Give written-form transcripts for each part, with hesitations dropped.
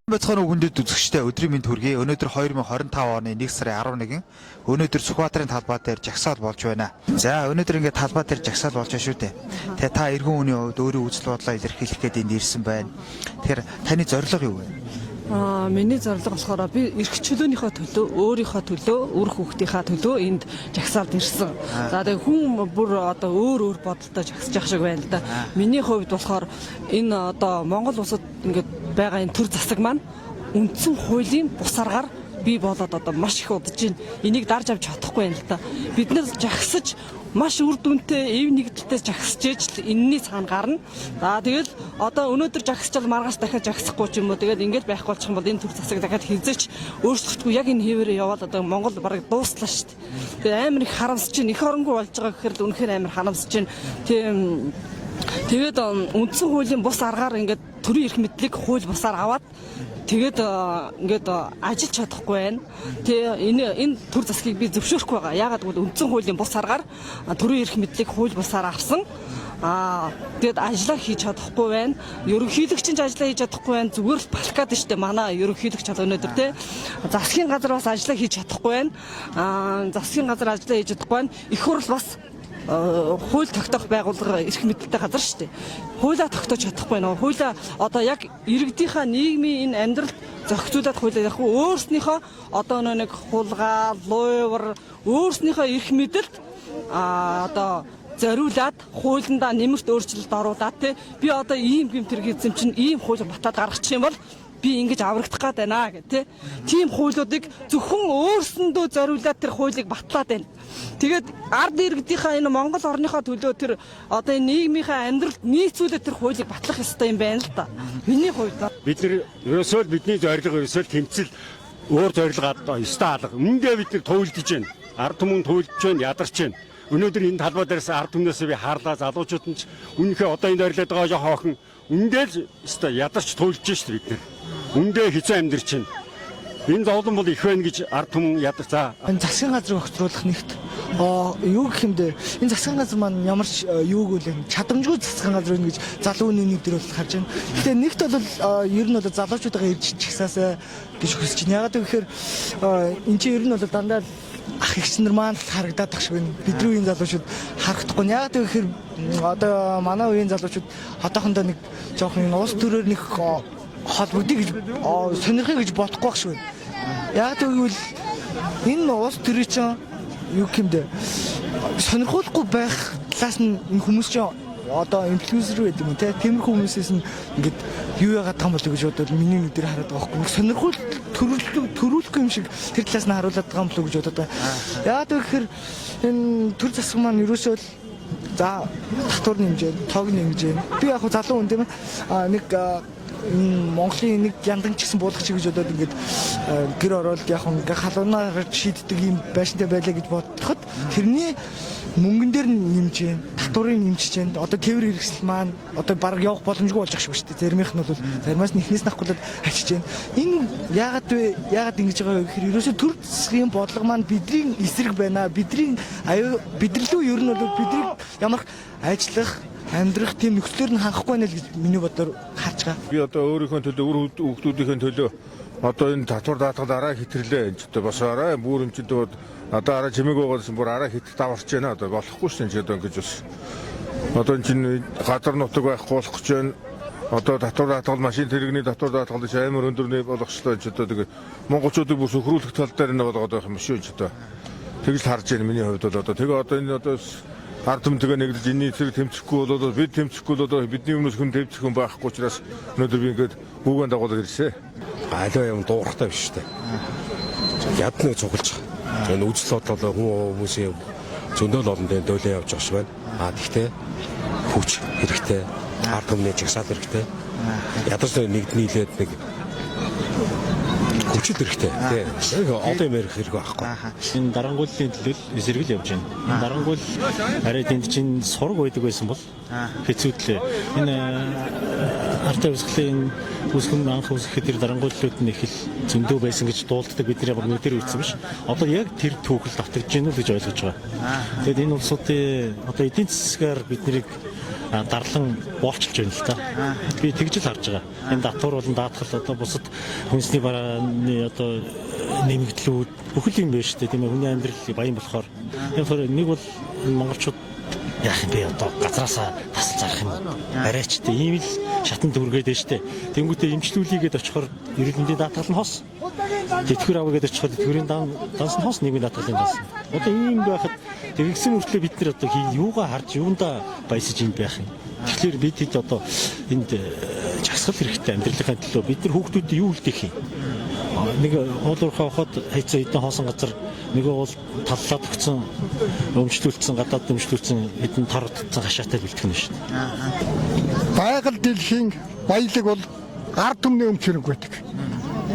Бацхан хүндэд үзэгчтэй өдрийн мэнд хүргэе. Өнөөдөр 2025 оны 1 сарын 11. Өнөөдөр Сүхбаатарын талбай дээр жагсаал болж байна. За өнөөдөр ингээд талбай дээр жагсаал болж байгаа шүү дээ. Тэгээ та эргэн үеийн хувьд өөрийн үзэл бодлоо илэрхийлэх гээд энд ирсэн байна. Тэгэхээр таны зорилго юу вэ? Миний зорилго болохоор би эрх чөлөөнийхөө төлөө, өөрийнхөө төлөө, үр хүүхдийнхаа төлөө энд жагсаалд ирсэн. За тэгээ хүн бүр одоо өөр бодолтой жагсаж явах шиг байна л да. Миний хувьд болохоор энэ одоо Монгол улсад ингээд байгаа энэ төр засаг маань үндсэн хуулийн бус аргаар бий болоод одоо маш их удаж байна. Энийг дарж авч чадахгүй байна л да. Бид нэр жагсаж маш үр дүнтэй эв нэгдэлтэй жагсаж ээж л энэний цаана гарна. За тэгэл одоо өнөөдөр жагсчвал маргааш дахиад жагсахгүй ч юм уу тэгэл ингэж байхгүй болчих юм бол энэ төр засаг дахиад хизээч өөрчлөгдөхгүй яг энэ хэвээрээ яваад одоо Монгол бараг дууслаа шүү дээ. Тэгээ амар их харамсаж чинь эх оронгүй болж байгаа гэхээр л үнэхээр амар харамсаж чинь. Тэгээд үндсэн хуулийн бус аргаар ингээд төрийн эрх мэдлийг хууль бусаар аваад тэгээд ингээд ажиллаж чадахгүй байна. Тэгээ энэ төр засгийг би зөвшөөрөхгүй байгаа. Яагаад гэвэл үндсэн хуулийн бус аргаар төрийн эрх мэдлийг хууль бусаар авсан. Тэгээд ажиллаа хийж чадахгүй байна. Ерөнхийлөгч ч ажиллаа хийж чадахгүй байна. Зүгээр л балкад штэ манай ерөнхийлөгч өнөөдөр те засгийн газар бас ажиллаа хийж чадахгүй байна. Засгийн газар ажиллаа хийж чадахгүй байна. Их хурл бас хууль тогтоох байгууллага эрх мэдэлтэй газар шүү дээ. Хуулиа тогтоож чадахгүй нөө. Хуулиа одоо яг иргэдийнхаа нийгмийн энэ амьдралд зохицуулаад хуулиа яг өөрснийхөө одоо нэг хулгай, луйвар өөрснийхөө эрх мэдэлд одоо зориулаад хуулиндаа нэмэрт өөрчлөлт оруулаад би одоо ийм гэмтэр хийсэн чинь ийм хууль батаад гаргачих юм бол би ингэж аврагдах гээд байна гэх тийм хуулиудыг зөвхөн өөрсөндөө зориулаад тэр хуулийг батлаад байна. Тэгээд ард иргэдийнхаа энэ Монгол орныхоо төлөө тэр одоо энэ нийгмийнхаа амьдралд нийцүүлээд тэр хуулийг батлах ёстой юм байна л да. Миний хувьд бид нар ерөөсөө бидний зорилго ерөөсөө тэмцэл өөр зорилгоо ёстой алга. Үүндээ бид нар туйлдж байна. Ард түмэн туйлдж байна, ядарч байна. Өнөөдөр энэ талбай дээрээс ард түмнээс би хаарлаа залуучууд нь үнэхээр одоо энэ зорилоод байгаа жоо хоохон үндээ л ёстой ядарч туйлдж шүү бид нар. Үндээ хэцүү амьдарч байна. Энэ зовлон бол их байна гэж ард түмэн ядарч за. Энэ засгийн газрыг огцруулах нэгт юу гэх юм бэ? Энэ засгийн газар маань ямар ч юуг үл чадамжгүй засгийн газар байна гэж залуу хүний дээр бол харж байна. Гэтэ нэгт бол ер нь бол залуучуудаа ирж чигсаасаа гэж хүсэж байна. Ягаад гэвэл энэ чинь ер нь бол дандаа ах эгч нар маань харагдаад тах шиг байна. Бидний үеийн залуучууд харагдахгүй. Ягаад гэвэл одоо манай үеийн залуучууд одоохондоо нэг жоохон уус төрөөр нэг холбогдъё гэж сонирхъя гэж бодохгүй байх шиг байна. Ягаад гэвэл энэ уус төрийн чинь юу гэмдэ сонирхолтой байх талаас нь энэ хүмүүс чинь одоо инфлюенсер байдаг юм те тиймэрхүү хүмүүсээс нь ингээд юу яагаад байгаа юм болов гэж бодоод миний нүдээр хараад байгаа байхгүй сонирхол төрүүлэхгүй юм шиг тэр талаас нь харуулдаг юм болов гэж бодоод байна. Яагаад гэхээр энэ төр засаг маань ерөөсөө за татвар нэмжээ, тог нэмжээ. Би яг залуу хүн тийм нэг Монголын нэг яндан ч гэсэн буулгач гэж бодоод ингээд гэр ороод яг ингээ халуунаар шийддэг юм байшинтай байлаа гэж бодоход тэрний мөнгөн дээр нэмж जैन татварыг нэмж जैन одоо тээвэр хэрэгсэл маань одоо баг явах боломжгүй болж байгаа шүү дээ. Заримийнх нь бол заримаас нь ихнээс нахгуулаад ачиж जैन. Энэ яагаад вэ? Яагаад ингэж байгаа вэ гэхээр ерөөсөө төр засгийн бодлого маань бидний эсрэг байна. Бидний бидрэлүү ер нь бол бидний ямар ажиллах амьдрах тийм нөхцлөөр нь хангахгүй байна л гэж миний бодлоор харж байгаа. Би одоо өөрийнхөө төлөө өөр хүүхдүүдийн төлөө одоо энэ татвар даатгад араа хитэрлээ энэ ч одоо бас араа бүр энэ ч одоо араа чимээг байгуулсан бүр араа хитэх даварч байна одоо болохгүй шүү дээ одоо ингэж бас одоо энэ чинь газар нутаг байхгүй болох гэж байна. Одоо татвар даатгад машин тэрэгний татвар даатгад амар өндөрний болгочлоо энэ ч одоо тэгээ монголчуудыг бүр сөхрүүлэх тал дээр энэ болгоод байх юм шүү дээ. Тэгж л харж байна миний хувьд бол одоо тэгээ одоо энэ одоо ард түмтэйгээ нэгдэж энэний зэрэг тэмцэхгүй бол бид тэмцэхгүй бол бидний өмнөөс хүн тэмцэх хүн байхгүй учраас өнөөдөр би ингээд бүгэн дагуулад ирсэн. Аливаа юм дуурахтай биш үү? Ядныг цуглаж байгаа. Энэ үзэл бодлоо хүмүүсийн зөндөл олон дээр дөөлөө явж байгаа шиг байна. Тэгтээ хүч хэрэгтэй, ард түмний жагсаал хэрэгтэй. Ядаж нэгднийлээд нэг хүчит хэрэгтэй. Тэгээ одоо юм ярих хэрэг байхгүй. Энэ дарангууллын төлөөл эсрэгэл явж байна. Энэ дарангуул арай тэнд чинь сураг байдаг байсан бол хэцүүдлээ. Энэ артай үсгэлийн үсгэн анх үсгэхэд тэр дарангууллууд нь их л зөндөө байсан гэж дуулддаг бидний яг нүдээр үзсэн биш. Одоо яг тэр түүхэл давтагдж гэнэ үү гэж ойлгож байгаа. Тэгэд энэ улсуудын одоо эдийн засгаар биднийг дарлан боолчилж байна л да. Би тэгж л харж байгаа. Энэ татвар болон даатгал одоо бусад хүнсний барааны одоо нэмэгдлүүд бүхэл юм байна шүү дээ. Тийм ээ, хүний амьдрал баян болохоор нэг бол монголчууд яах юм бэ одоо газраасаа тасал зарах юм арайч дээ. Ийм л шатанд хүргээд байна шүү дээ. Тэнгүүтээ имжлүүлийгээд очихоор эрүүл мэндийн даатгал нь хос. Тэтгэр аваагээд очихоор тэтгэврийн данс нь хос нийгмийн даатгалын данс. Одоо ийм байхад тэгсэн мөртлөө бид нар одоо юугаа харж юундаа баясаж юм байх юм. Тэгэхээр бид хэд одоо энд жагсгал хэрэгтэй амьдралынхаа төлөө бид нар хүүхдүүдэд юу үлдээх юм. Нэг уулуурхаа хот хайцаа хэдэн хоосон газар нөгөө бол таллаад өгсөн өмчлүүлсэн гадаад өмчлүүлсэн хэдэн тар утсан хашаатай бэлтгэн шүү дээ. Байгаль дэлхийн баялаг бол ард түмний өмчөрөнг байдаг.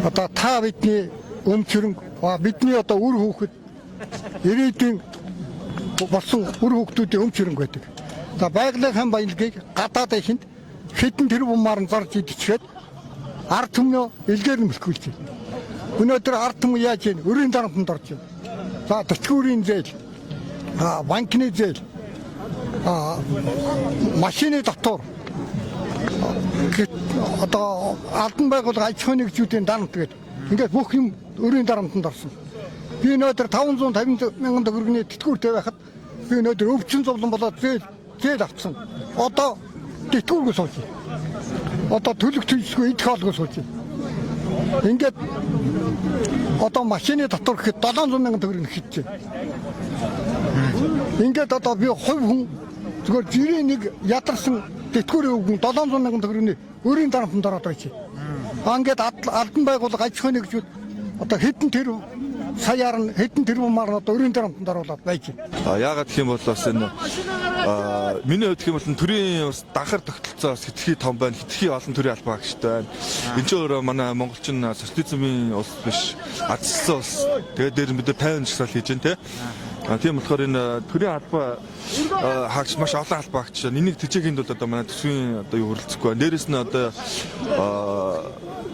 Одоо та бидний өмчөрөнг бидний одоо үр хүүхэд ирээдүйн болсон үр хүүхдүүдийн өмчөрөнг байдаг. За байгалийн баялагийг гадаад ихэнд хэдэн тэрбумаар нь зарж идчихээд ард түмнөө илгээр нь бэлтгүүлж байна. Өнөөдөр ард түмэн яаж ийм өрийн дарамтанд орж байна. За төчгүүрийн зээл, банкны зээл, машины татвар, одоо албан байгууллага аж ахуйн нэгжүүдийн дарамт гэдэг. Ингээд бүх юм өрийн дарамтанд орсон. Би өнөөдөр 550 мянган төгрөгийн тэтгэвртэй байхад би өнөөдөр өвчин зовлон болоод зээл авцсан. Одоо тэтгэвргүй сууж байна. Одоо төлөх төлсгүй идэх хоолгүй сууж байна. Ингээд одоо машины татвар гэхэд 700 мянган төгрөг нэхэж байна. Ингээд одоо би хувь хүн зүгээр жирийн нэг ядарсан тэтгэврийн өгөн 700 мянган төгрөгийн өрийн дарамтанд ороод байж байна. Ингээд албан байгууллага аж ахуйн нэгжүүд одоо хэдэн тэр саяар нь хэдэн тэрбумаар нь одоо өрийн дарамтанд оруулаад байж байна. Яагаад гэх юм бол бас энэ миний хувьд гэх юм бол төрийн бас данхар тогтолцоо бас хэтэрхий том байна. Хэтэрхий олон төрлийн албан хаагчтай байна. Энд чинь өөрөө манай монголчин социализмын улс биш, ардчилсан улс. Тэгээд дээр бид 50 жагсаал хийж байна те. Тийм болохоор энэ төрийн албан хаагч маш олон албан хаагч. Энийг тэжээгийн тулд одоо манай төсвийн одоо юу хөрөлцөхгүй байна. Дээрэс нь одоо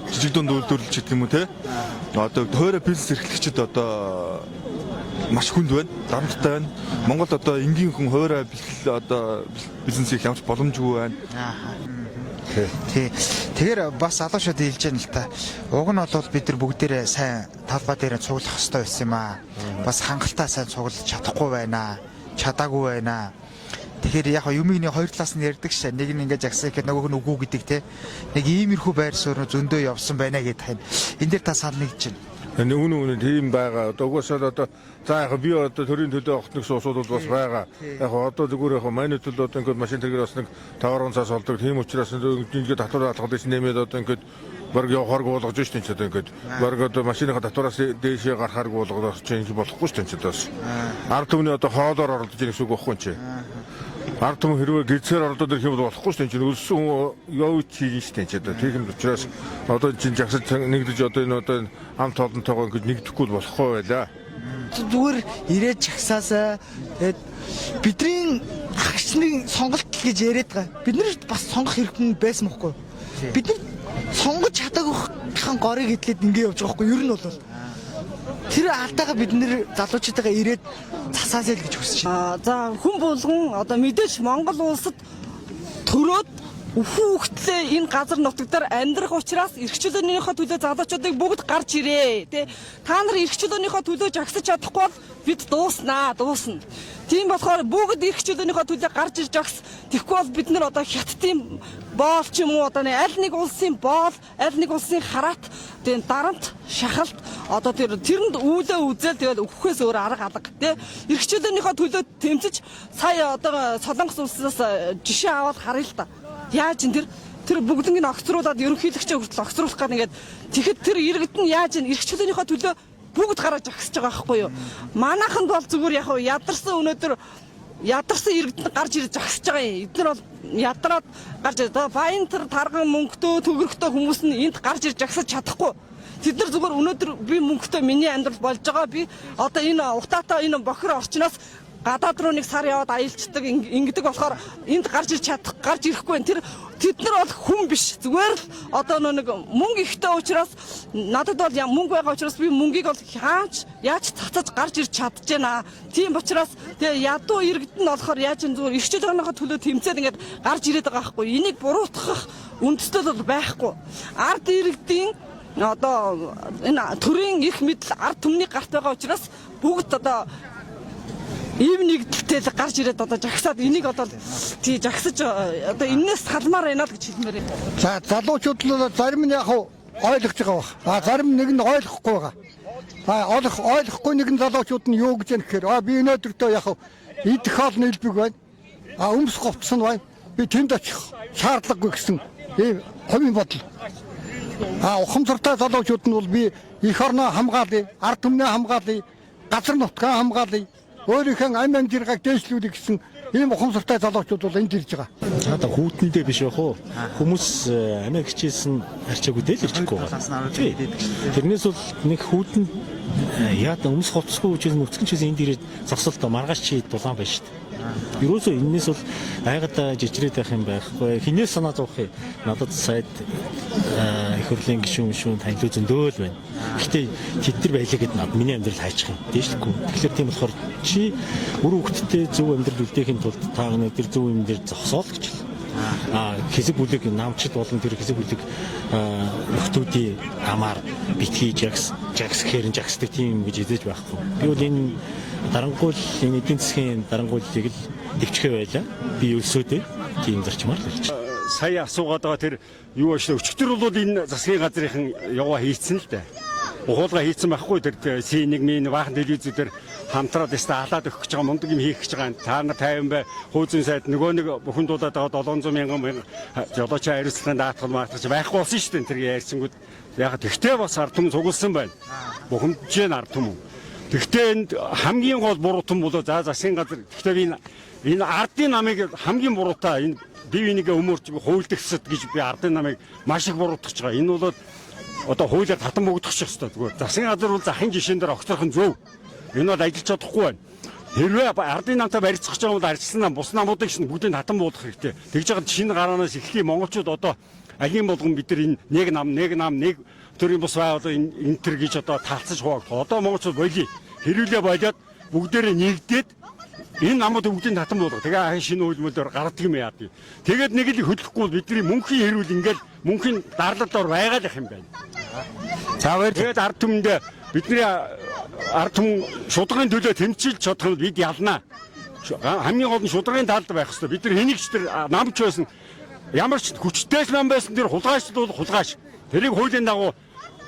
жижиг дунд үйлдвэрлэлч гэдэг юм уу те. Одоо тойроо бизнес эрхлэгчид одоо маш хүнд байна, дарамттай байна. Монголд одоо энгийн хүн хуваараа бэлтгэл одоо бизнесийг явуулах боломжгүй байна. Тий. Тэгэхээр бас залуучууд хэлж яана л та. Уг нь бол бид нар бүгдээрээ сайн талбай дээр цуглах хэрэгтэй байсан юм аа. Бас хангалттай сайн цуглаж чадахгүй байна. Чадаагүй байна. Тэгэхээр яг юмыг нэг хоёр талаас нь ярьдаг шээ. Нэг нь ингээд жагсаа гэхэд нөгөөх нь үгүй гэдэг те. Нэг иймэрхүү байр суурь зөндөө явсан байна гэдээ тань. Энд дээр та санал нэгж байна. Үнэн тийм байгаа. Одоо угаасаа одоо за яг би одоо төрийн төлөө огт нэг асуудал бас байгаа. Яг одоо зүгээр яг манай төлөө одоо ингээд машин тэргээр бас нэг 5 цаас олдог. Тийм учраас ингээд татвар алгад дэс нэмээд одоо ингээд бараг явахааргүй болгож штэ энэ ингээд бараг одоо машиныхаа татвараас дээшээ гарахааргүй болгоод чинь болохгүй штэ энэ бас. Ард түмний одоо хоолоор оролдож ирэх гэсэн үг байхгүй юм чи. Ард түмэн хэрвээ гэрцээр оролдоод ирэх юм бол болохгүй штэ энэ өрсөн явж хийж штэ энэ тийм учраас одоо чинь жагсаж нэгдэж одоо энэ одоо амт олонтойгоо ингэж нэгдэхгүй болохгүй байлаа. Зүгээр ирээд жагсаасаа тэгээд бидний хагчны сонголт гэж яриад байгаа. Бид нар бас сонгох хэрэгтэй байсан мөхгүй. Бид нар сонгож чадаагүйхан горыг хэдлээд ингэ явж байгаа хгүй. Ер нь бол тэр алдаагаа бид нэр залуучуудаа ирээд засаасаа л гэж хүсэж байна. За хүн болгон одоо мэдээж Монгол улсад төрөөд хүүхдлээ энэ газар нутгаар амьдрах учраас эрхчлөөнийхөө төлөө залуучуудыг бүгд гарч ирээ тий. Та нар эрхчлөөнийхөө төлөө жагсаж чадахгүй бол бид дуусна. Тийм болохоор бүгд эрхчлөөнийхөө төлөө гарч ирж жагс. Тэгэхгүй бол бид нар одоо хятадын боол ч юм уу одоо аль нэг улсын боол, аль нэг улсын хараат тийм дарамт, шахалт одоо тэрэнд үүлээ үзэл тэгэл өгөхөөс өөр арга алга тий. Эрхчлөөнийхөө төлөө тэмцэж сая одоо Солонгос улсаас жишээ аваад харъя л да. Яаж тэр бүгднийг огцруулаад ерөнхийлөгчөө хүртэл огцруулах гэдэг ингээд тэгэхэд тэр иргэд нь яаж эрхчлөөнийхөө төлөө бүгд гараж агсаж байгаа байхгүй юу? Манайханд бол зүгээр яг ядарсан өнөөдөр ядарсан иргэд нь гарч ирж агсаж байгаа юм. Эдгээр бол ядраад гарч ирээ. Баян тэр тарган мөнгөтэй төгрөгтэй хүмүүс нь энд гарч ирж агсаж чадахгүй. Тэд нар зүгээр өнөөдөр би мөнгөтэй миний амьдрал болж байгаа. Би одоо энэ утаатай энэ бохир орчноос гадаад руу нэг сар яваад аялцдаг ингэдэг болохоор энд гарч ирэхгүй. Тэд нар бол хүн биш. Зүгээр л одоо нэг мөнгө ихтэй учраас надад бол мөнгө байгаа учраас би мөнгийг бол яаж цацаж гарч ирч чадчихна. Тийм учраас тэгээ ядуу иргэд нь болохоор яаж зүгээр ирчиж байгааныхаа төлөө тэмцээд ингээд гарч ирээд байгаа байхгүй. Энийг буруутгах үндэслэл бол байхгүй. Ард иргэдийн одоо энэ төрийн их мэдл ард түмний гарт байгаа учраас бүгд одоо ийм нэгдэлтэй гарч ирээд одоо жагсаад энийг одоо тий жагсаж одоо энэс салмаар байна л гэж хэлмээр байна. За залуучууд л зарим нь яг ойлгож байгаа баг. Зарим нэг нь ойлгохгүй байгаа. Ойлгохгүй нэгэн залуучууд нь юу гэж нэхэр би өнөөдөртөө яг идэх хоол нэлбэг байна. Өмс говцс нь байна. Би тэнд очих шаардлагагүй гэсэн ийм хувийн бодол. Ухамсартай залуучууд нь бол би эх орноо хамгаалъя, ард түмнээ хамгаалъя, газар нутгаа хамгаалъя, өөрийнхөө амь амжиргааг дээшлүүлэх гэсэн ийм ухамсартай залуучууд бол энд ирж байгаа. Одоо хүүтэндээ биш яах вэ? Хүмүүс амиа хичээсэн арчаагүй дээ л ирчихгүй байгаа. Тэрнээс бол нэг хүүтэнд яад өмс хоцсгүй учраас нүцгэн чээс энд ирээд зогсолт маргааш чи дулаан байна шүү дээ. Ерөөсөө энэс бол айгадаа жижирээд байх юм байхгүй. Хинээс санаа зовх юм. Надад сайд их хурлын гишүүн танил зөндөө л байна. Гэхдээ тэд нар байлаа гэд над миний амьдрал хайчих юм. Дээшлэхгүй. Тэгэхээр тийм болохоор чи үр хөвгтдээ зөв амьдрал үлдээхийн тулд та өнөөдөр зөв юм дээр зогсоол гэж л. Хэсэг бүлэг намчид болон тэр хэсэг бүлэг нөхдүүдийн амаар битгий жагс хэрэн жагсдаг тийм гэж эзэж байхгүй. Би бол энэ дарангуул энэ эдийн засгийн дарангууллыг л дэвчгээ байлаа. Би өлсөөдөө тийм зарчмаар л хэлж. Сая асуугаад байгаа тэр юу аашаа өчтөр бол энэ засгийн газрынхан яваа хийцэн л дээ. Ухуулга хийцэн байхгүй тэр C1 минь баахан телевизээр хамтраад яста халаад өгөх гэж байгаа мундаг юм хийх гэж байгаа. Та нар 50 бай хөөзөн сайд нөгөө нэг бүхэн дуудаад байгаа 700 мянган жолоочоо хариуцлагын даатгал маатгаж байхгүй болсон шүү дээ. Тэр ярьсангууд яг тэгтээ бас ард түмэн цугласан байна. Бухимдж ард түмэн. Тэгтээ энд хамгийн гол буруутан бол засгийн газар. Тэгтээ энэ ардын намыг хамгийн буруутай энэ бие бинийгээ өмөрч хуйлдагсад гэж би ардын намыг маш их буруутгаж байгаа. Энэ бол одоо хуулиар татан богдох хэрэгтэй. Зүгээр засгийн газар бол захын жишээн дээр огцрох нь зөв. Энэ бол ажиллаж чадахгүй байна. Хэрвээ ардын намтай барьцах гэж байгаа бол арчсан нам бус намуудыг шин бүгдийг татан буулгах хэрэгтэй. Тэгж байгаа шинэ гараанаас эхлэхий монголчууд одоо агийн болгон бид нар энэ нэг нам төрийн бус байгууллага энэ төр гэж одоо талцаж хуваагдах. Одоо монголчууд болий. Хэрүүлээ болоод бүгдээрээ нэгдээд энэ намууд бүгдийг татан буулгах. Тэгээ шинэ үйлмэлээр гаргадаг юм яа. Тэгээд нэг л хөдлөхгүй бидний мөнхийн хэрүүл ингээл мөнхийн дарлал дор байгаад их юм байна. За баярлалаа. Тэгээд ард түмэндээ бидний ард түмэн шударгын төлөө тэмцэлж чадах нь бид ялнаа. Хамгийн гол нь шударгын талд байх хэрэгтэй. Бид нар хэнийг ч тэр намч байсан ямар ч хүчтэй нам байсан тэр хулгайч бол хулгайч. Тэрийг хуулийн дагуу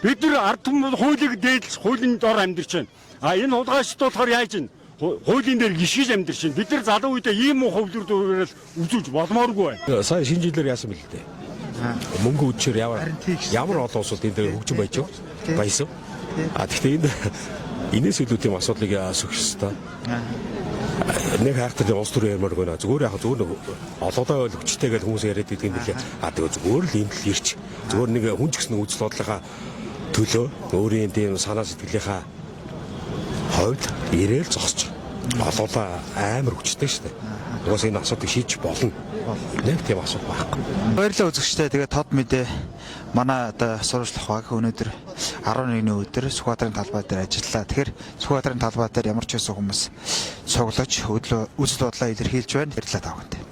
бид нар ард түмэн хуулийг дээдлж хуулийн дор амьдарч байна. Энэ хулгайчд болохоор яаж ийн хуулийн дээр гიშгэж амьдарч байна. Бид нар залуу үедээ ийм хөвлөрдөрөөр үзүүлж болмооргүй байна. Сая шинэ жилээр яасан бэл дээ. Мөнгө үдчээр ямар олон улсууд энэ дээр хөгжим байж байсан. Тэгэхдээ энэс илүү тийм асуудлыг асуух ёстой. Нэг хайртай улс төр ярмаар гэнэ. Зүгээр олоодоо ойлгочтой гэж хүмүүс яриад идэг юм билээ. Тэгээ зүгээр л энд л ирч. Зүгээр нэг хүн ч гэсэн үзэл бодлохоо төлөө өөрийн тийм санаа сэтгэлийнхаа хойд ирээл зогсож олоолаа амар хүчтэй шүү дээ. Угаас энэ асуудыг шийдэж болно. Нэг тийм асуудал байхгүй. Баярлалаа үзэгчдээ. Тэгээ тод мэдээ манай одоо сурвалжлах баг өнөөдөр 11-ний өдөр Сүхбаатарын талбай дээр ажиллаа. Тэгэхээр Сүхбаатарын талбай дээр ямар ч байсан хүмүүс цуглаж үзэл бодлоо илэрхийлж байна. Баярлалаа та бүхэнд.